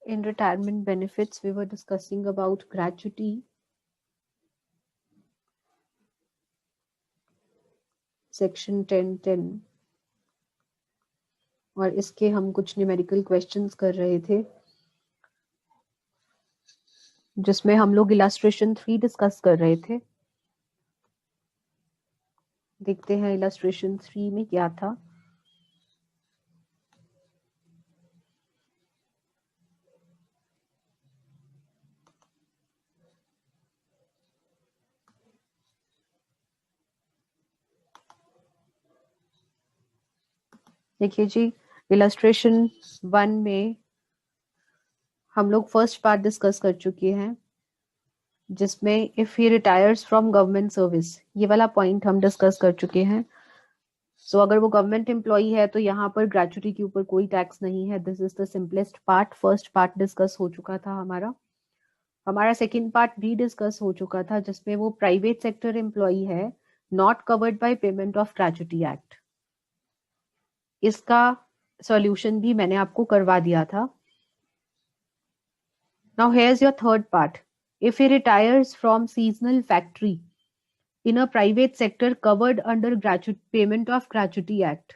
In retirement benefits, we were discussing about gratuity, section 1010, और इसके हम कुछ न्यूमेरिकल क्वेश्चंस कर रहे थे जिसमें हम लोग इलस्ट्रेशन 3 डिस्कस कर रहे थे। देखते हैं इलस्ट्रेशन 3 में क्या था। देखिए जी, इलस्ट्रेशन 1 में हम लोग फर्स्ट पार्ट डिस्कस कर चुके हैं जिसमें if he retires from government service, ये वाला पॉइंट हम डिस्कस कर चुके हैं। सो अगर वो गवर्नमेंट एम्प्लॉई है तो यहाँ पर ग्रेचुटी के ऊपर कोई टैक्स नहीं है। This is the simplest part. First part discuss हो चुका था हमारा सेकेंड पार्ट भी डिस्कस हो चुका था जिसमें वो प्राइवेट सेक्टर एम्प्लॉई है, not covered by payment of gratuity act. इसका सॉल्यूशन भी मैंने आपको करवा दिया था। Now here's your third part. If he retires from seasonal factory in a private sector covered under payment of gratuity act.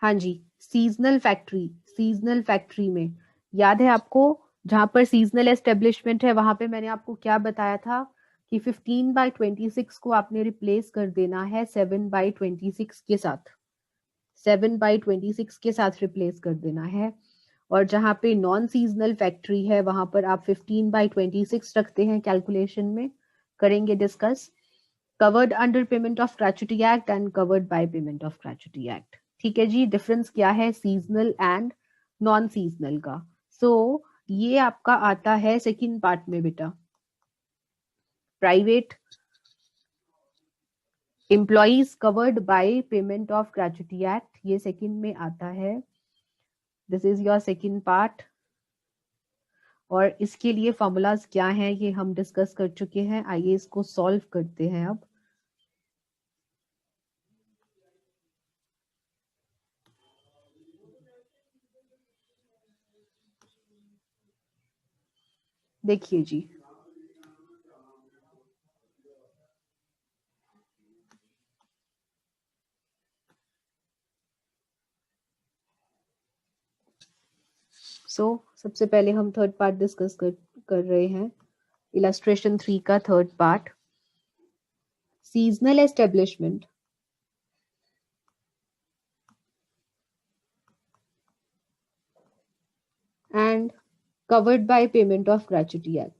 हाँ जी, seasonal factory में याद है आपको, जहां पर सीजनल एस्टेब्लिशमेंट है वहां पे मैंने आपको क्या बताया था कि 15/26 को आपने रिप्लेस कर देना है 7/26 के साथ। 7/26 के साथ रिप्लेस कर देना है। और जहां पे नॉन सीजनल फैक्ट्री है वहां पर आप 15/26 रखते हैं कैलकुलेशन में। करेंगे discuss. Covered under payment of gratuity act and covered by payment of gratuity act. ठीक है जी, डिफरेंस क्या है सीजनल एंड नॉन सीजनल का। सो ये आपका आता है सेकेंड पार्ट में बेटा। Private employees covered by payment of gratuity act, ये सेकेंड में आता है। This is your second part. और इसके लिए फॉर्मूलाज क्या हैं ये हम डिस्कस कर चुके हैं। आइए इसको सॉल्व करते हैं अब। देखिए जी, सबसे पहले हम थर्ड पार्ट डिस्कस कर रहे हैं। इलस्ट्रेशन 3 का third part. Seasonal establishment and covered by payment of gratuity act.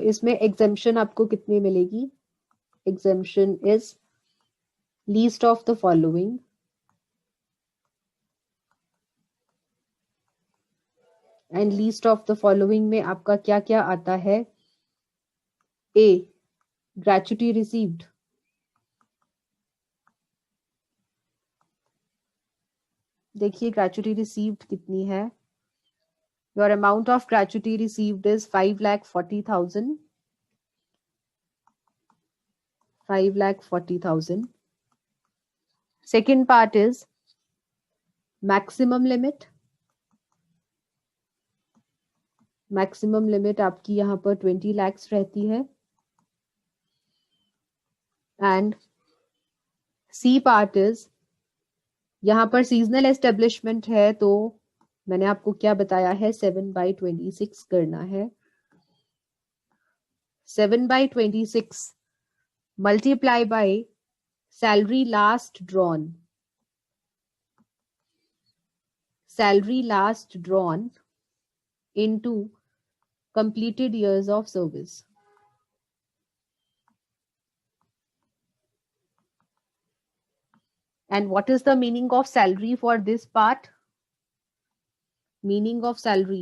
इसमें एग्जेम्पशन आपको कितनी मिलेगी? Exemption is least of the following. And least of the following में आपका क्या क्या आता है? ए, ग्रेचुटी रिसीव्ड। देखिए ग्रेचुटी रिसीव्ड कितनी है। Your amount of gratuity received is 5,40,000। 5,40,000। Second part is maximum limit. Maximum limit आपकी यहां पर 20 lakhs रहती है। एंड सी पार्ट इज, यहां पर सीजनल एस्टेब्लिशमेंट है तो मैंने आपको क्या बताया है, 7/26 करना है। 7/26 multiply by salary last drawn. Salary last drawn into completed years of service. And what is the meaning of salary for this part? Meaning of salary.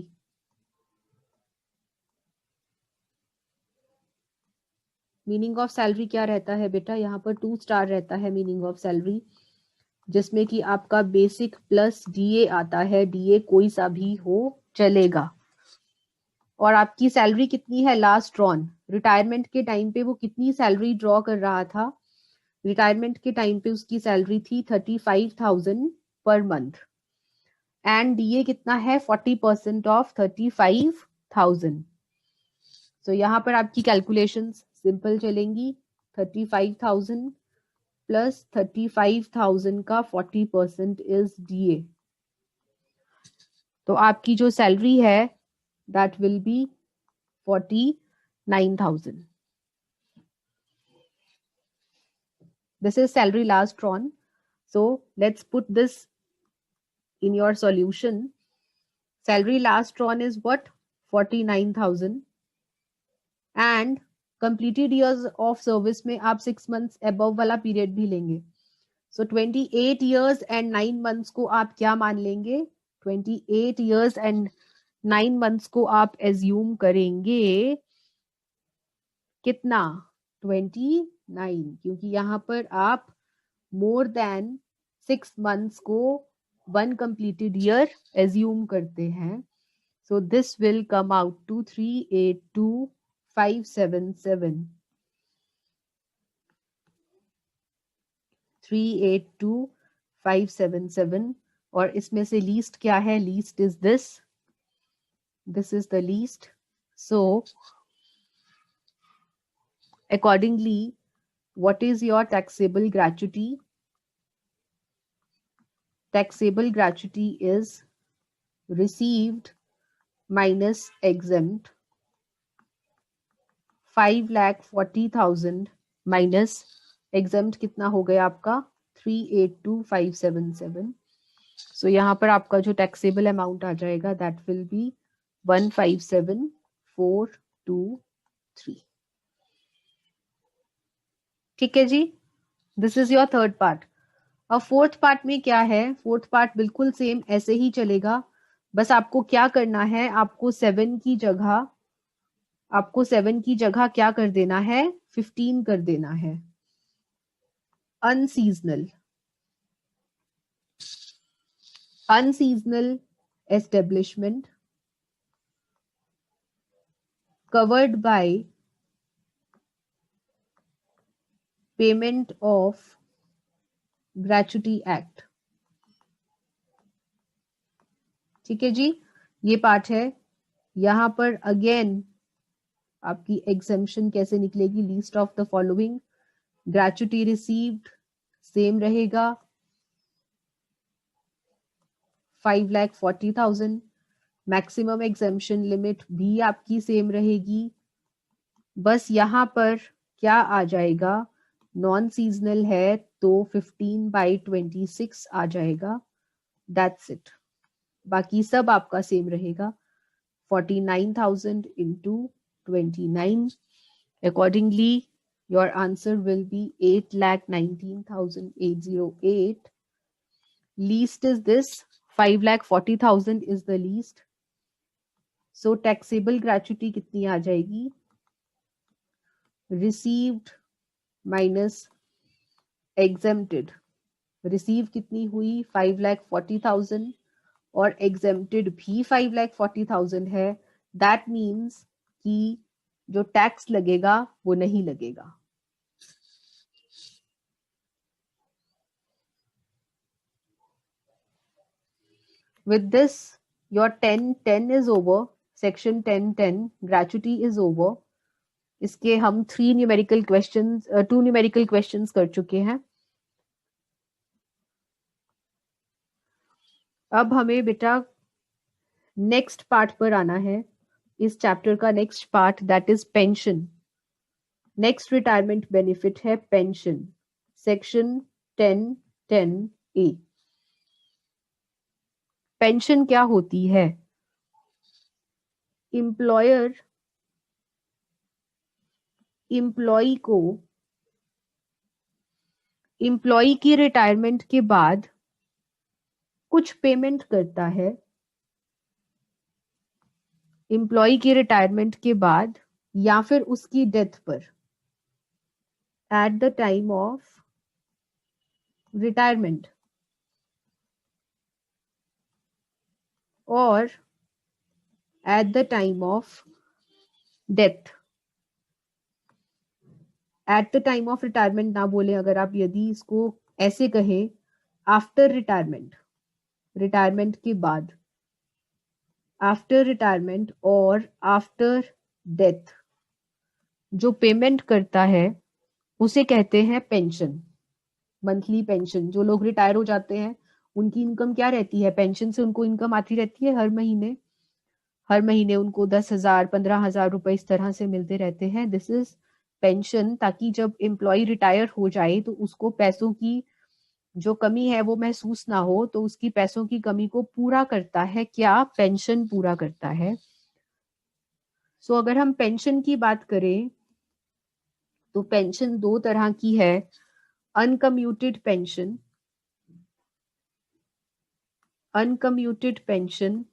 Meaning of salary क्या रहता है बेटा? यहाँ पर 2 स्टार रहता है मीनिंग ऑफ सैलरी। जिसमें कि आपका बेसिक प्लस डीए आता है, डीए कोई सा भी हो चलेगा। और आपकी सैलरी कितनी है लास्ट ड्रॉन, रिटायरमेंट के टाइम पे वो कितनी सैलरी ड्रॉ कर रहा था, रिटायरमेंट के टाइम पे उसकी सैलरी थी 35,000 पर मंथ, एंड डीए कितना है 40% ऑफ 35,000। तो यहाँ पर आपकी कैलकुलेशंस सिंपल चलेंगी, 35,000 प्लस 35,000 का 40% इज डीए, तो आपकी जो सैलरी है that will be 49,000. This is salary last drawn. So let's put this in your solution. Salary last drawn is what? 49,000. And completed years of service में आप 6 months above वाला period भी लेंगे. So 28 years and 9 months को आप क्या मान लेंगे? 28 years and 9 months को आप assume करेंगे कितना? 29, क्योंकि यहाँ पर आप more than 6 months को 1 completed year assume करते हैं. So this will come out to 382,577. 382,577. और इसमें से least क्या है? Least is this. This is the least. So accordingly, what is your taxable gratuity? Taxable gratuity is received minus exempt, 5,40,000 minus exempt कितना हो गया आपका? 382,577. So यहाँ पर आपका जो taxable amount आ जाएगा that will be 157,423. ठीक है जी, this is your third part. अब फोर्थ पार्ट में क्या है? फोर्थ पार्ट बिल्कुल सेम ऐसे ही चलेगा, बस आपको क्या करना है, आपको 7 की जगह क्या कर देना है? 15 कर देना है. Unseasonal establishment covered by payment of gratuity act. ठीक है जी, ये पार्ट है. यहां पर अगेन आपकी एग्जेम्पशन कैसे निकलेगी? Least of the following, gratuity received same रहेगा 5,40,000. मैक्सिमम एग्जेम्पशन लिमिट भी आपकी सेम रहेगी, बस यहां पर क्या आ जाएगा? नॉन सीजनल है तो 15/26 आ जाएगा. दैट्स इट, बाकी सब आपका सेम रहेगा. 49,000 into 29. Accordingly, your answer will be 8,19,808. Least is this, 5,40,000 is the least. So taxable gratuity कितनी आ जाएगी? Received minus exempted. Receive कितनी हुई? 5,40,000 और exempted भी 5,40,000 है. That means कि जो टैक्स लगेगा वो नहीं लगेगा. With this, your 10-10 is over. Section 10-10 gratuity is over. इसके हम 2 numerical questions कर चुके हैं. अब हमें बेटा नेक्स्ट पार्ट पर आना है. इस चैप्टर का next part that is pension. Next retirement benefit है पेंशन. Section 10-10A. पेंशन क्या होती है? एम्प्लॉयर एम्प्लॉई की रिटायरमेंट के बाद कुछ पेमेंट करता है. एम्प्लॉई की रिटायरमेंट के बाद या फिर उसकी डेथ पर, at the time of retirement और at the time of death. At the time of retirement ना बोले अगर आप, यदि इसको ऐसे कहे आफ्टर रिटायरमेंट, रिटायरमेंट के बाद, आफ्टर रिटायरमेंट और आफ्टर डेथ जो पेमेंट करता है उसे कहते हैं पेंशन, मंथली पेंशन। जो लोग रिटायर हो जाते हैं उनकी इनकम क्या रहती है, पेंशन से उनको इनकम आती रहती है हर महीने। हर महीने उनको 10,000 15,000 रुपए इस तरह से मिलते रहते हैं। दिस इज पेंशन, ताकि जब एम्प्लॉय रिटायर हो जाए तो उसको पैसों की जो कमी है वो महसूस ना हो, तो उसकी पैसों की कमी को पूरा करता है क्या, पेंशन पूरा करता है। सो अगर हम पेंशन की बात करें तो पेंशन दो तरह की है, uncommuted pension, uncommuted pension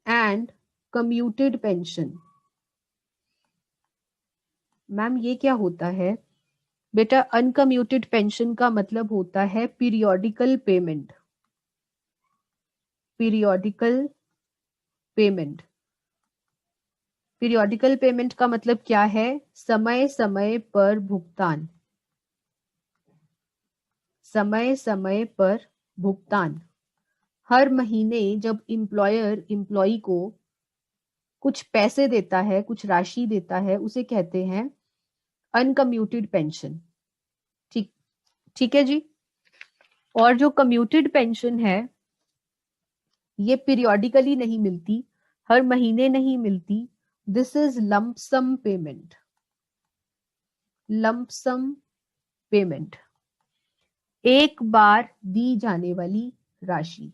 and commuted pension. Ma'am ये क्या होता है बेटा? अनकम्यूटेड पेंशन का मतलब होता है periodical payment, periodical payment. Periodical payment का मतलब क्या है? समय समय पर भुगतान, समय समय पर भुगतान। हर महीने जब एम्प्लॉयर एम्प्लॉय को कुछ पैसे देता है, कुछ राशि देता है, उसे कहते हैं अनकम्यूटेड पेंशन। ठीक, ठीक है जी। और जो कम्यूटेड पेंशन है ये पीरियोडिकली नहीं मिलती, हर महीने नहीं मिलती। This is lump sum payment, lump sum payment, एक बार दी जाने वाली राशि,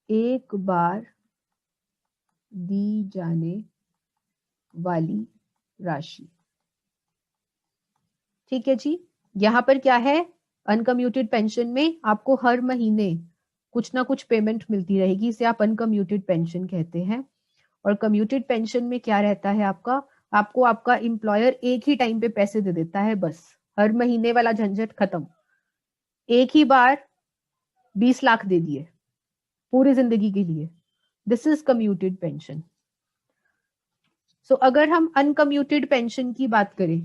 एक बार दी जाने वाली राशि। ठीक है जी। यहां पर क्या है, अनकम्यूटेड पेंशन में आपको हर महीने कुछ ना कुछ पेमेंट मिलती रहेगी, इसे आप अनकम्यूटेड पेंशन कहते हैं। और कम्यूटेड पेंशन में क्या रहता है आपका, आपको आपका एम्प्लॉयर एक ही टाइम पे पैसे दे देता है, बस हर महीने वाला झंझट खत्म। एक ही बार 20 लाख दे दिए पूरी जिंदगी के लिए। This is commuted pension. So अगर हम अनकम्यूटेड पेंशन की बात करें,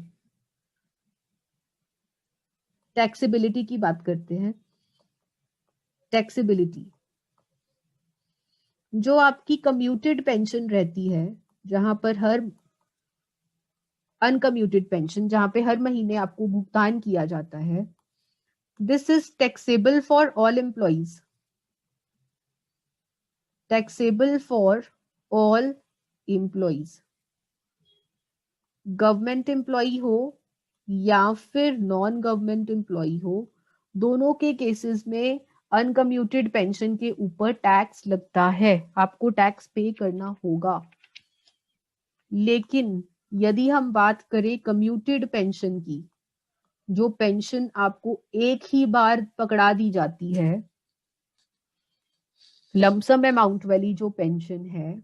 टैक्सेबिलिटी की बात करते हैं। टैक्सेबिलिटी, जो आपकी कम्यूटेड पेंशन रहती है, जहां पर हर अनकम्यूटेड पेंशन जहां पे हर महीने आपको भुगतान किया जाता है, this is taxable for all employees, taxable for all employees. Government employee हो या फिर नॉन गवर्नमेंट एम्प्लॉई हो, दोनों के केसेस में अनकम्यूटेड पेंशन के ऊपर टैक्स लगता है, आपको टैक्स पे करना होगा। लेकिन यदि हम बात करें कम्यूटेड पेंशन की, जो पेंशन आपको एक ही बार पकड़ा दी जाती है, लमसम अमाउंट वाली जो पेंशन है,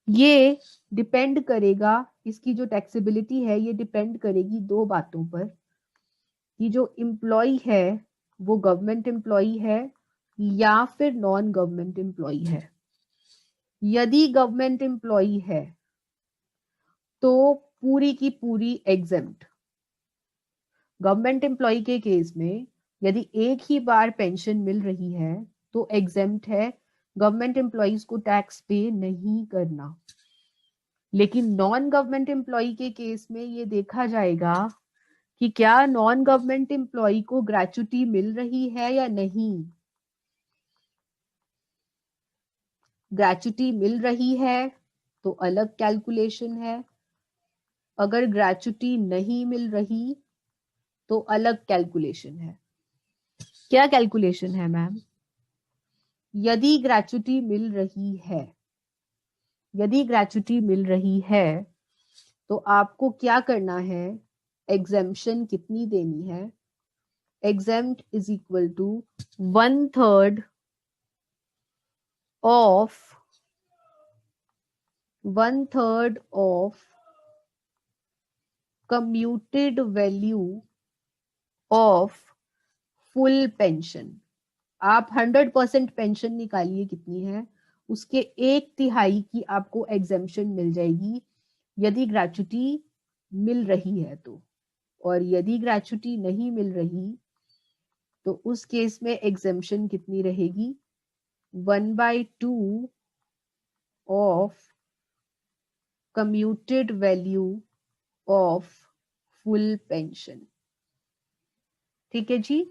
ये डिपेंड करेगा, इसकी जो टैक्सेबिलिटी है ये डिपेंड करेगी दो बातों पर, कि जो एम्प्लॉय है वो गवर्नमेंट एम्प्लॉय है या फिर नॉन गवर्नमेंट एम्प्लॉय है। यदि गवर्नमेंट एम्प्लॉय है तो पूरी की पूरी एग्जेम्प्ट। गवर्नमेंट एम्प्लॉय के केस में यदि एक ही बार पेंशन मिल रही है तो एग्जेम्प्ट है, गवर्नमेंट एम्प्लॉइज को टैक्स पे नहीं करना। लेकिन नॉन गवर्नमेंट एम्प्लॉय के केस में ये देखा जाएगा कि क्या नॉन गवर्नमेंट एम्प्लॉय को ग्रेच्युटी मिल रही है या नहीं। ग्रेच्युटी मिल रही है तो अलग कैलकुलेशन है, अगर ग्रेच्युटी नहीं मिल रही तो अलग कैलकुलेशन है। क्या कैलकुलेशन है मैम? यदि ग्रेच्युटी मिल रही है, यदि ग्रेच्युटी मिल रही है तो आपको क्या करना है, एग्जेम्पशन कितनी देनी है? Exempt is equal to 1/3 of 1/3 of commuted value of full pension। आप 100% पेंशन निकालिए कितनी है, उसके 1/3 की आपको एग्जेम्पशन मिल जाएगी यदि ग्रेचुटी मिल रही है तो। और यदि ग्रेचुटी नहीं मिल रही तो उस केस में एग्जेम्पशन कितनी रहेगी, 1/2 of commuted value of full pension. ठीक है जी।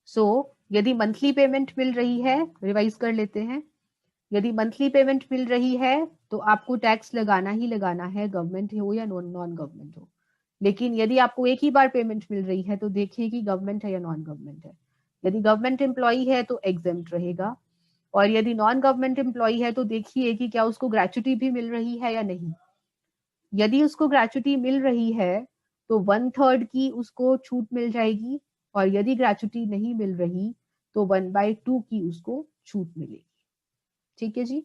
सो यदि मंथली पेमेंट मिल रही है, रिवाइज कर लेते हैं, यदि मंथली पेमेंट मिल रही है तो आपको टैक्स लगाना ही लगाना है, गवर्नमेंट हो या नॉन गवर्नमेंट हो। लेकिन यदि आपको एक ही बार पेमेंट मिल रही है तो देखिए कि गवर्नमेंट है या नॉन गवर्नमेंट है। यदि गवर्नमेंट एम्प्लॉई है तो एग्जेम्प्ट रहेगा, और यदि नॉन गवर्नमेंट एम्प्लॉई है तो देखिए कि क्या उसको ग्रेचुटी भी मिल रही है या नहीं। यदि उसको ग्रेचुटी मिल रही है तो 1/3 की उसको छूट मिल जाएगी, और यदि ग्रेचुटी नहीं मिल रही तो 1/2 की उसको छूट मिलेगी। ठीक है जी।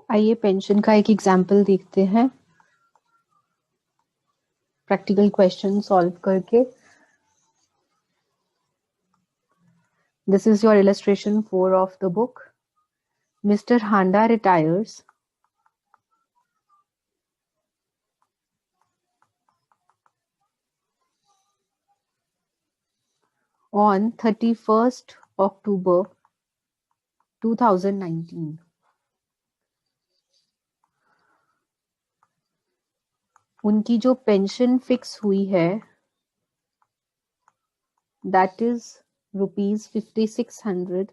आइए पेंशन का एक एग्जाम्पल देखते हैं, प्रैक्टिकल क्वेश्चन सॉल्व करके। This is your illustration 4 of the book. Mr. Handa retires on 31st October 2019. उनकी जो पेंशन फिक्स हुई है that is rupees 5600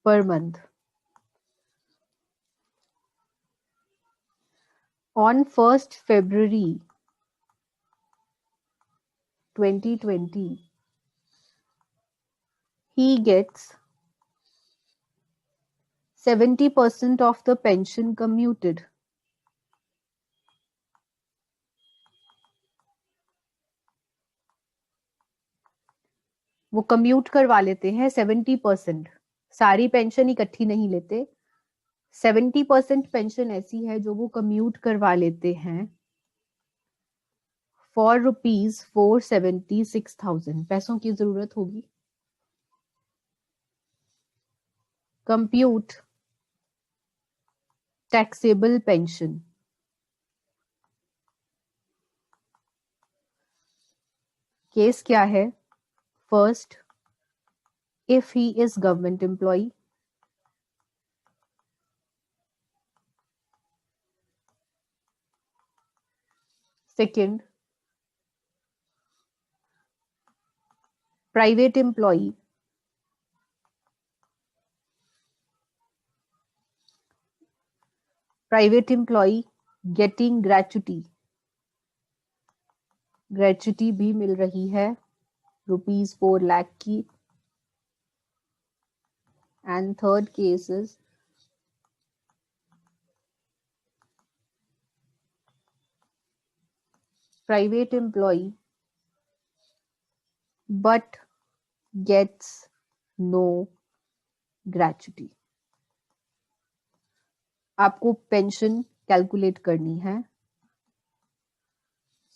per month. On 1st February 2020, he gets 70% of the pension commuted. वो commute करवा लेते हैं 70%, सारी पेंशन इकट्ठी नहीं लेते, 70% पेंशन ऐसी है जो वो कम्यूट करवा लेते हैं फॉर रुपीज 476,000। पैसों की जरूरत होगी। Compute taxable pension. केस क्या है, first if he is government employee, second private employee, private employee getting gratuity, gratuity भी मिल रही है रुपीज 4 लाख की। And third case is private employee but gets no gratuity। आपको पेंशन कैलकुलेट करनी है।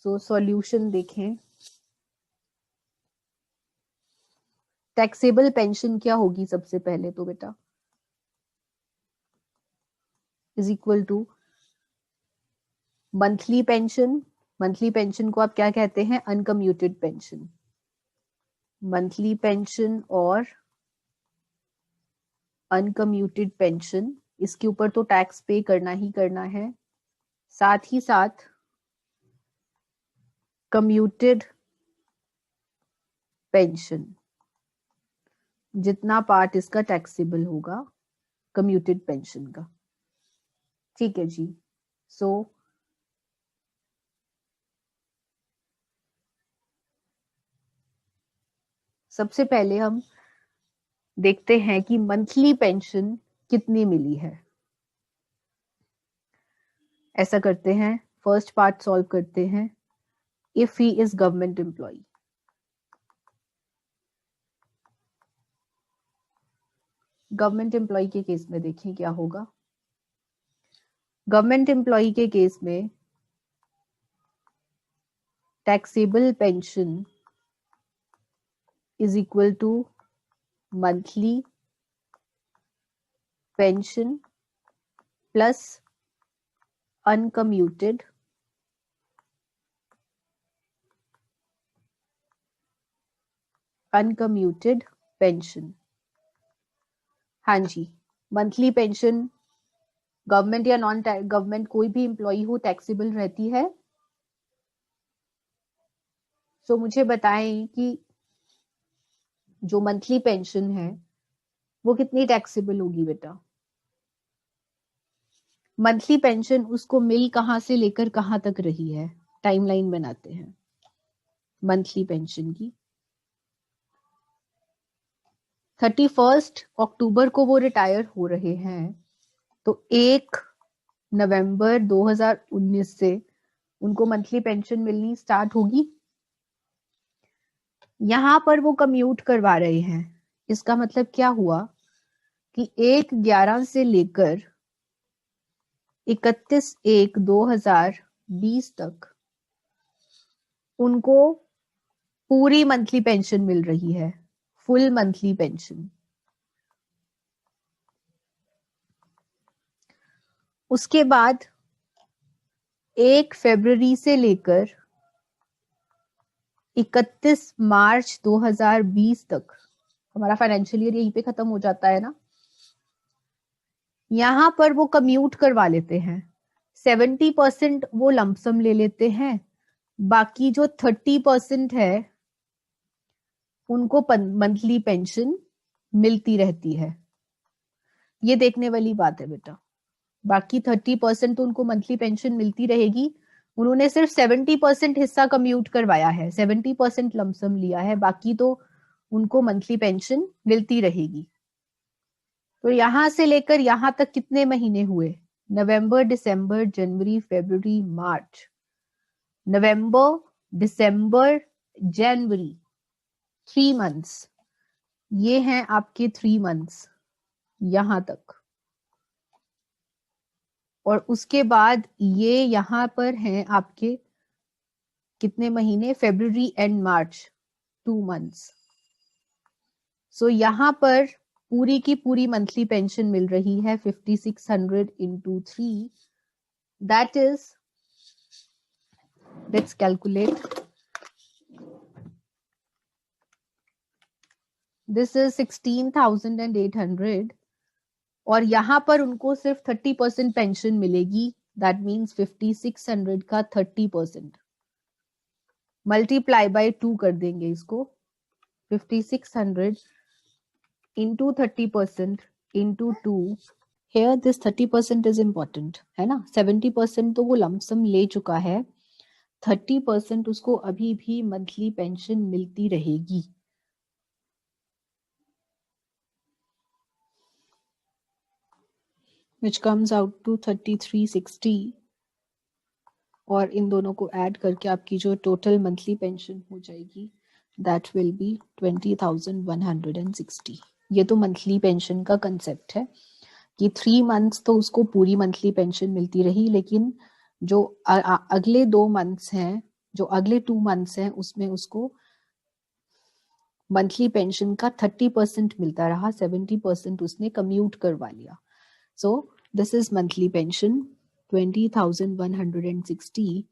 सो सॉल्यूशन देखें। टैक्सेबल पेंशन क्या होगी सबसे पहले तो बेटा, is equal to monthly pension. Monthly pension को आप क्या कहते हैं, अनकम्यूटेड पेंशन। मंथली पेंशन और अनकम्यूटेड पेंशन, इसके ऊपर तो टैक्स पे करना ही करना है, साथ ही साथ कम्यूटेड पेंशन, जितना पार्ट इसका टैक्सेबल होगा कम्यूटेड पेंशन का। ठीक है जी। सो सबसे पहले हम देखते हैं कि मंथली पेंशन कितनी मिली है। ऐसा करते हैं, फर्स्ट पार्ट सॉल्व करते हैं। If he is government employee, government employee के केस में देखें क्या होगा। गवर्नमेंट एम्प्लॉय के केस में taxable pension is equal to monthly pension plus uncommuted pension. हाँ जी, मंथली पेंशन गवर्नमेंट या नॉन गवर्नमेंट कोई भी एम्प्लॉय हो टैक्सेबल रहती है। सो मुझे बताएं कि जो मंथली पेंशन है वो कितनी टैक्सेबल होगी बेटा। मंथली पेंशन उसको मिल कहां से लेकर कहां तक रही है, टाइमलाइन बनाते हैं मंथली पेंशन की। 31 अक्टूबर को वो रिटायर हो रहे हैं, तो 1 नवंबर 2019 से उनको मंथली पेंशन मिलनी स्टार्ट होगी। यहां पर वो कम्यूट करवा रहे हैं, इसका मतलब क्या हुआ कि 1/11 से लेकर 31/1/2020 तक उनको पूरी मंथली पेंशन मिल रही है, फुल मंथली पेंशन। उसके बाद 1 फरवरी से लेकर 31 मार्च 2020 तक हमारा फाइनेंशियल ईयर यहीं पे खत्म हो जाता है ना। यहां पर वो कम्यूट करवा लेते हैं, 70% वो लमसम ले लेते हैं, बाकी जो 30% है उनको मंथली पेंशन मिलती रहती है। ये देखने वाली बात है बेटा, बाकी 30% तो उनको मंथली पेंशन मिलती रहेगी। उन्होंने सिर्फ 70% हिस्सा कम्यूट करवाया है, 70% लमसम लिया है, बाकी तो उनको मंथली पेंशन मिलती रहेगी। तो यहां से लेकर यहां तक कितने महीने हुए, नवंबर, दिसंबर, जनवरी, फरवरी, मार्च। नवंबर, दिसंबर, जनवरी, 3 मंथ्स। ये हैं आपके 3 मंथ्स यहां तक। और उसके बाद ये यहां पर हैं आपके कितने महीने, फरवरी एंड मार्च, 2 मंथ्स। सो यहां पर पूरी की पूरी मंथली पेंशन मिल रही है 5600 into 3, that is, let's calculate, this is 16,800। और यहां पर उनको सिर्फ 30% पेंशन मिलेगी, दैट मीन्स 5600 का 30%, मल्टीप्लाई बाय 2 कर देंगे इसको, 5600 into 30% into 2। Here this 30% is important, है ना। 70% तो वो लमसम ले चुका है, 30% उसको अभी भी मंथली पेंशन मिलती रहेगी। which comes out to 3360। और इन दोनों को ऐड करके आपकी जो टोटल मंथली पेंशन हो जाएगी दैट विल बी 20,160। ये तो मंथली पेंशन का कंसेप्ट है कि 3 मंथ्स तो उसको पूरी मंथली पेंशन मिलती रही, लेकिन जो अगले 2 मंथ्स हैं, जो अगले 2 मंथ्स हैं, उसमें उसको मंथली पेंशन का 30% मिलता रहा, 70% उसने कम्यूट करवा लिया। So this is monthly pension 20,160।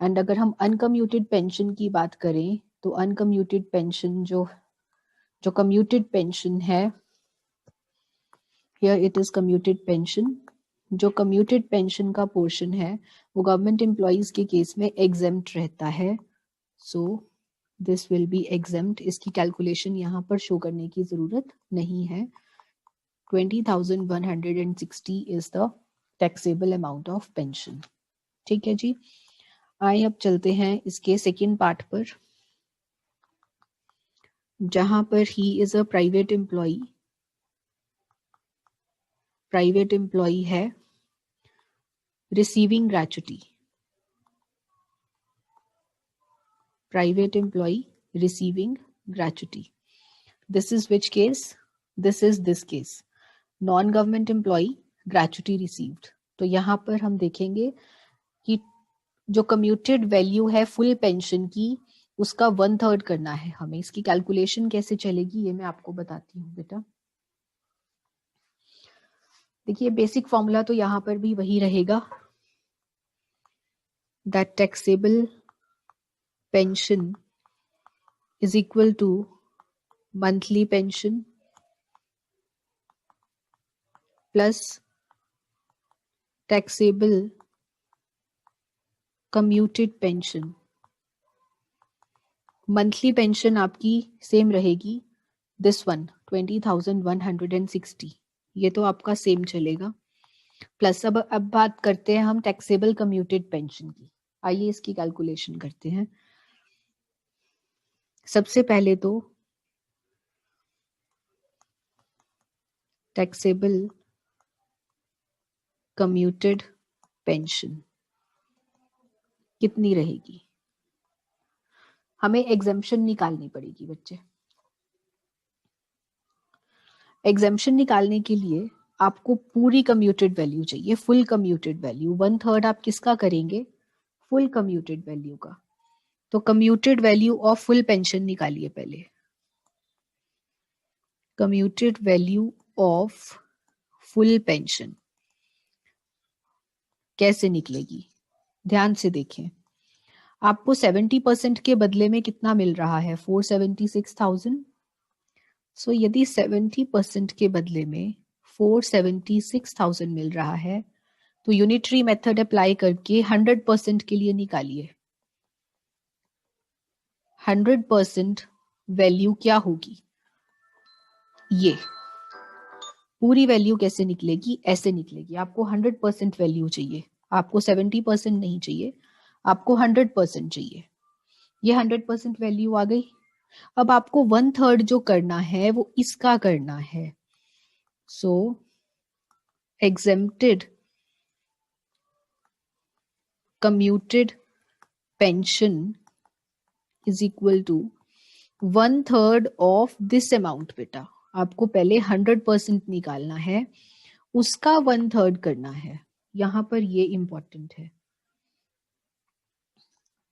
And अगर हम अनकम्यूटेड पेंशन की बात करें तो अनकम्यूटेड पेंशन जो कम्यूटेड पेंशन है, here it is commuted pension, जो कम्यूटेड पेंशन का पोर्शन है वो गवर्नमेंट एम्प्लॉइज के केस में एग्जेम्प्ट रहता है। So this will be exempt. इसकी कैलकुलेशन यहाँ पर शो करने की जरूरत नहीं है। 20,160 is the taxable amount of pension. ठीक है जी, आइए अब चलते हैं इसके सेकेंड पार्ट पर, जहां पर ही इज अ प्राइवेट एम्प्लॉई है receiving gratuity, private employee receiving gratuity. This is which case, this is this case, non government employee gratuity received. तो यहां पर हम देखेंगे कि जो कम्यूटेड वैल्यू है फुल पेंशन की उसका 1/3 करना है हमें। इसकी कैलकुलेशन कैसे चलेगी ये मैं आपको बताती हूँ बेटा। देखिए बेसिक फॉर्मूला तो यहाँ पर भी वही रहेगा, that taxable pension is equal to monthly pension plus taxable commuted pension। Monthly pension आपकी सेम रहेगी, दिस वन 20,160, ये तो आपका सेम चलेगा। प्लस अब बात करते हैं हम टैक्सेबल कम्यूटेड पेंशन की। आइए इसकी कैलकुलेशन करते हैं। सबसे पहले तो टैक्सेबल कम्यूटेड पेंशन कितनी रहेगी, हमें एग्जेम्पशन निकालनी पड़ेगी बच्चे। एग्जेम्पशन निकालने के लिए आपको पूरी कम्यूटेड वैल्यू चाहिए, फुल कम्यूटेड वैल्यू। 1/3 आप किसका करेंगे, फुल कम्यूटेड वैल्यू का। तो commuted value of full pension निकालिए पहले। Commuted value of full pension कैसे निकलेगी, ध्यान से देखें। आपको 70% के बदले में कितना मिल रहा है, 476,000। सो यदि 70% के बदले में 476,000 मिल रहा है तो यूनिटरी मेथड अप्लाई करके 100% के लिए निकालिए। 100% वैल्यू क्या होगी, ये पूरी वैल्यू कैसे निकलेगी, ऐसे निकलेगी। आपको 100% वैल्यू चाहिए, आपको 70% नहीं चाहिए, आपको 100% चाहिए। ये 100% वैल्यू आ गई। अब आपको 1/3 जो करना है वो इसका करना है। सो exempted commuted pension is equal to 1/3 of this amount। बेटा आपको पहले 100% निकालना है, उसका 1/3 करना है। यहां पर ये इंपॉर्टेंट है,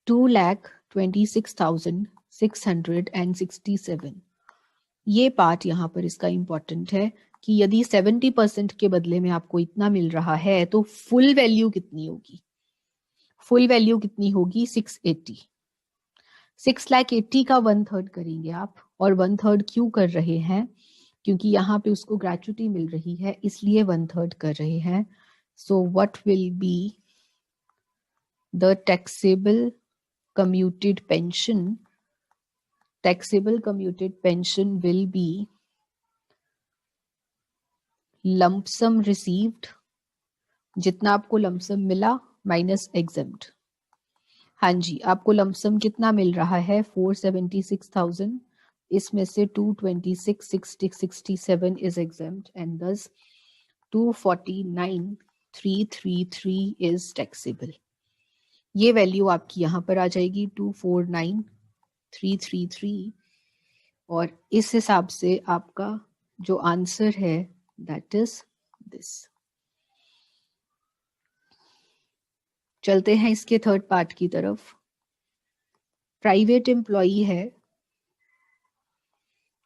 2,26,667। ये पार्ट यहां पर इसका इंपॉर्टेंट है कि यदि 70% के बदले में आपको इतना मिल रहा है तो फुल वैल्यू कितनी होगी, फुल वैल्यू कितनी होगी 680। 680 का 1/3 करेंगे आप, और 1/3 क्यों कर रहे हैं, क्योंकि यहाँ पे उसको ग्रेचुटी मिल रही है इसलिए 1/3 कर रहे हैं। So what will be the taxable commuted pension, taxable commuted pension will be lump sum received, जितना आपको lump sum मिला माइनस exempt। हाँ जी, आपको lump sum कितना मिल रहा है 476,000, इसमें से 226,667 is exempt and thus 249,333 is taxable। ये वैल्यू आपकी यहां पर आ जाएगी 249,333, और इस हिसाब से आपका जो आंसर है दैट इज दिस। चलते हैं इसके थर्ड पार्ट की तरफ। प्राइवेट एम्प्लॉई है,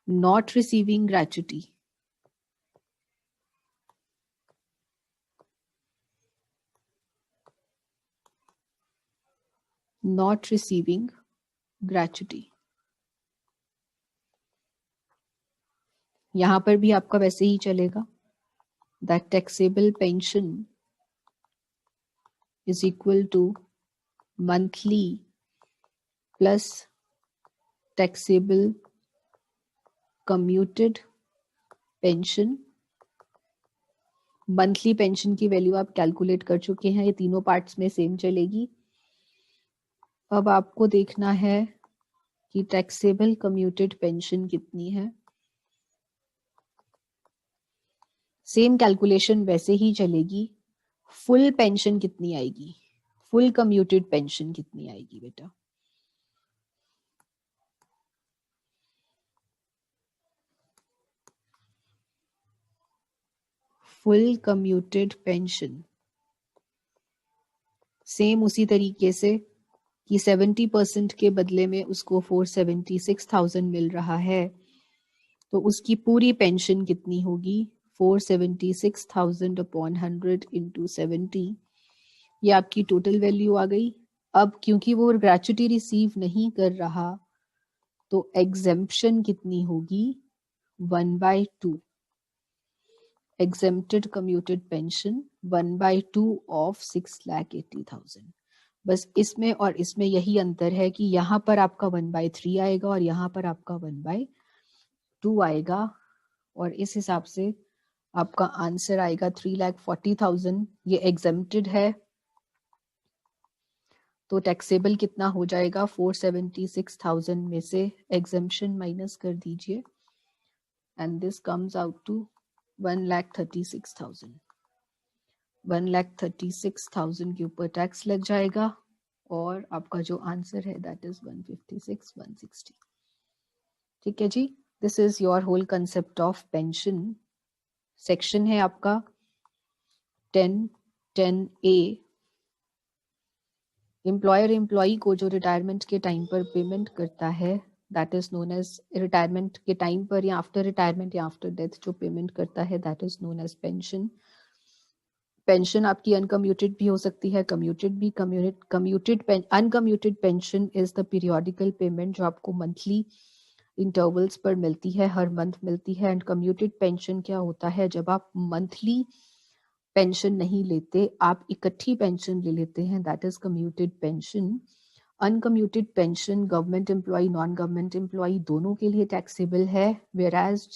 not receiving gratuity, not receiving gratuity. यहां पर भी आपका वैसे ही चलेगा, that taxable pension is equal to monthly plus taxable commuted pension. Monthly pension की वैल्यू आप कैलकुलेट कर चुके हैं, ये तीनों पार्ट्स में सेम चलेगी। अब आपको देखना है कि टैक्सेबल कम्यूटेड पेंशन कितनी है। सेम कैलकुलेशन वैसे ही चलेगी। फुल पेंशन कितनी आएगी, फुल कम्यूटेड पेंशन कितनी आएगी बेटा, फुल कम्यूटेड पेंशन सेम उसी तरीके से कि 70% के बदले में उसको 476,000 मिल रहा है, तो उसकी पूरी पेंशन कितनी होगी? 476,000 अपॉन 100 इंटू 70, ये आपकी टोटल वैल्यू आ गई। अब क्योंकि वो ग्रेच्युटी रिसीव नहीं कर रहा, तो एग्जेम्पशन कितनी होगी? 1/2 exempted commuted pension 1/2 of 6,80,000। बस इसमें और इसमें यही अंतर है कि यहाँ पर आपका 1/3 आएगा और यहाँ पर आपका 1/2 आएगा, और इस हिसाब से आपका आंसर आएगा 3,40,000। ये एग्जेम्प्टेड है, तो टैक्सेबल कितना हो जाएगा? 476,000 में से एग्जेम्पशन माइनस कर दीजिए, and this comes out to 1,36,000। 1,36,000 के ऊपर टैक्स लग जाएगा, और आपका जो आंसर है दैट इज 156,160। ठीक है जी, this is your whole concept of pension. Section है आपका 10A। एम्प्लॉयर एम्प्लॉई को जो रिटायरमेंट के टाइम पर पेमेंट करता है, that is known as retirement के टाइम पर या आफ्टर रिटायरमेंट या आफ्टर डेथ जो पेमेंट करता है, that is known as pension. Pension आपकी अनकम्यूटेड भी हो सकती है, कम्यूटेड भी। Uncommuted pension is the periodical payment जो आपको मंथली इंटरवल्स पर मिलती है, हर मंथ मिलती है। एंड कम्यूटेड पेंशन क्या होता है? जब आप मंथली पेंशन नहीं लेते, आप इकट्ठी पेंशन ले लेते हैं, that is commuted pension. Uncommuted pension government employee, non government employee दोनों के लिए टैक्सेबल है, वेराज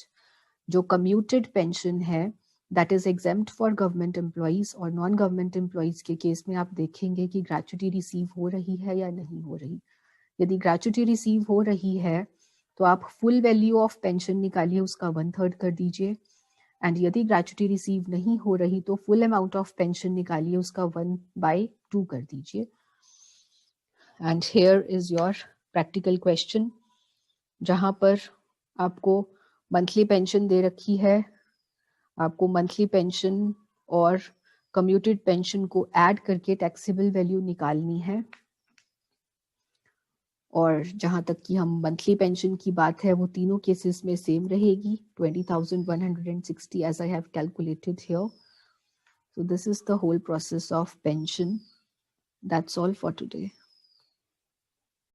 जो कम्यूटेड पेंशन है that is exempt for government employees. और नॉन गवर्नमेंट एम्प्लॉइज के केस में आप देखेंगे कि ग्रेच्युटी रिसीव हो रही है या नहीं हो रही। यदि ग्रेच्युटी रिसीव हो रही है तो आप फुल वैल्यू ऑफ पेंशन निकालिए, उसका 1/3 कर दीजिए। एंड यदि ग्रेच्युटी रिसीव नहीं हो रही तो फुल अमाउंट ऑफ पेंशन निकालिए, उसका 1/2 कर दीजिए। And here is your practical question, जहां पर आपको मंथली पेंशन दे रखी है, आपको मंथली पेंशन और कम्यूटेड पेंशन को ऐड करके टैक्सेबल वैल्यू निकालनी है। और जहां तक कि हम मंथली पेंशन की बात है, वो तीनों केसेस में सेम रहेगी, 20,160 as I have calculated here. So this is the whole process of pension. That's all for today.